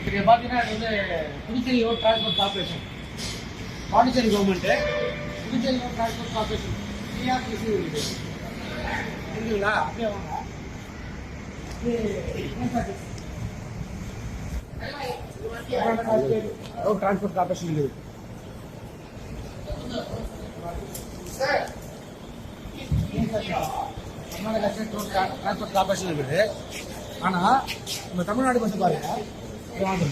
இங்கே பார்த்தீங்கன்னா இது வந்து Puducherry road transport corporation, Pondicherry government, Puducherry road transport corporation TRTC இருக்குது இருக்குங்களா? அப்படியே வாங்க. ரோட் டிரான்ஸ்போர்ட் கார்பரேஷன் இருக்குது. Karnataka state road transport corporation இருக்குது. ஆனால் நம்ம தமிழ்நாடு பஸ் பாருங்க வாங்க.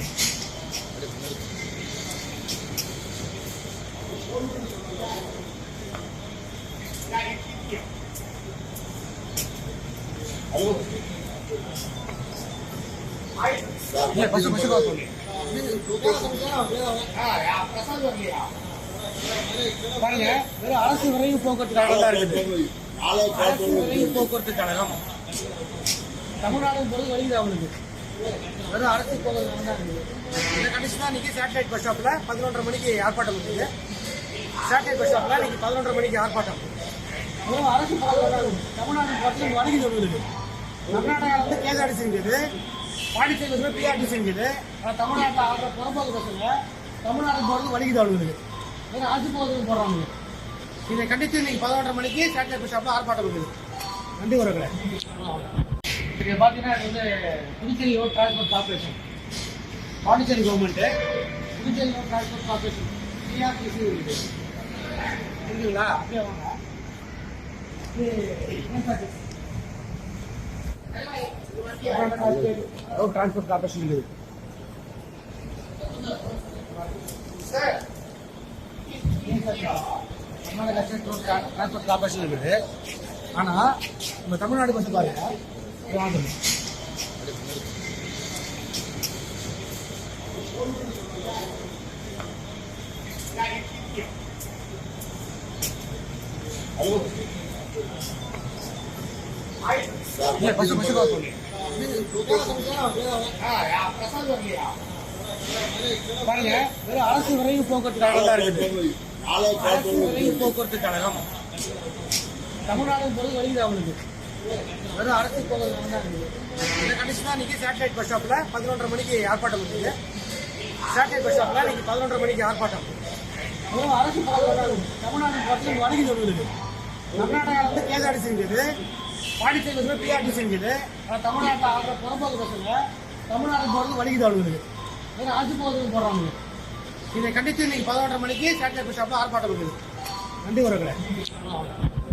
பஸ் பஸ் பாருங்க, வெறும் அரசு விரைவு போக்குவரத்து கழகம் தான் இருக்குது. அரசு விரைவு போக்குவரத்து கழகம் தமிழ்நாடு பொறுத்து வழியுது அவங்களுக்கு. வெறும் அரசு போக்குவரத்து தான் இருக்குது. இந்த கண்டிஷன் தான் இன்னைக்கு சேட்டலைட் பஸ் ஸ்டாப்ல 11:30 மணிக்கு ஆர்ப்பாட்டம் இருக்குது. சேட்டலைட் பஸ் ஸ்டாப்ல இன்னைக்கு 11:30 மணிக்கு ஆர்ப்பாட்டம். வெறும் அரசு போக்குவரத்து தமிழ்நாடு பொறுத்து வழியுது அவங்களுக்கு. கர்நாடகாவில் வந்து கேஎஸ்ஆர்டிசி இருக்குது, பாண்டிச்சேரி வந்து பிஆர்டிசி இருக்குது. தமிழ்நாட்டில் ஆடுற புறம்போக்கு பஸ்ஸுங்க தமிழ்நாடு பொறுத்து வழியுது அவங்களுக்கு. வெறும் அரசு போக்குவரத்து போடுறாங்க. இதை கண்டித்து இன்னைக்கு 11:30 மணிக்கு சேட்டலைட் பஸ் ஸ்டாப்ல ஆர்ப்பாட்டம் இருக்குது. நன்றி உறவுகளே. இங்கே பார்த்தீங்கன்னா இது வந்து Puducherry road transport corporation, Pondicherry government, Puducherry road transport corporation TRTC இருக்குது இருக்குங்களா? அப்படியே வாங்க. ரோட் டிரான்ஸ்போர்ட் கார்பரேஷன் இருக்குது. Karnataka state road transport corporation இருக்குது. ஆனால் நம்ம தமிழ்நாடு பஸ் பாருங்க வாங்க. பஸ் பஸ் பாருங்க, வெறும் அரசு விரைவு போக்குவரத்து கழகம் தான் இருக்குது. அரசு விரைவு போக்குவரத்து கழகம் தமிழ்நாடு பொறுத்து வழியுது அவங்களுக்கு. வெறும் அரசு போக்குவரத்து தான் இருக்குது. இந்த கண்டிஷன் தான் இன்னைக்கு சேட்டலைட் பஸ் ஸ்டாப்ல 11:30 மணிக்கு ஆர்ப்பாட்டம் இருக்குது. சேட்டலைட் பஸ் ஸ்டாப்ல இன்னைக்கு 11:30 மணிக்கு ஆர்ப்பாட்டம். வெறும் அரசு போக்குவரத்து தமிழ்நாடு பொறுத்து வழியுது அவங்களுக்கு. கர்நாடகாவில் வந்து கேஎஸ்ஆர்டிசி இருக்குது, பாண்டிச்சேரி வந்து பிஆர்டிசி இருக்குது. தமிழ்நாட்டில் ஆடுற புறம்போக்கு பஸ்ஸுங்க தமிழ்நாடு பொறுத்து வழியுது அவங்களுக்கு. வெறும் அரசு போக்குவரத்து போடுறாங்க. இதை கண்டித்து இன்னைக்கு 11:30 மணிக்கு சேட்டலைட் பஸ் ஸ்டாப்ல ஆர்ப்பாட்டம் இருக்குது. நன்றி உறவுகளே.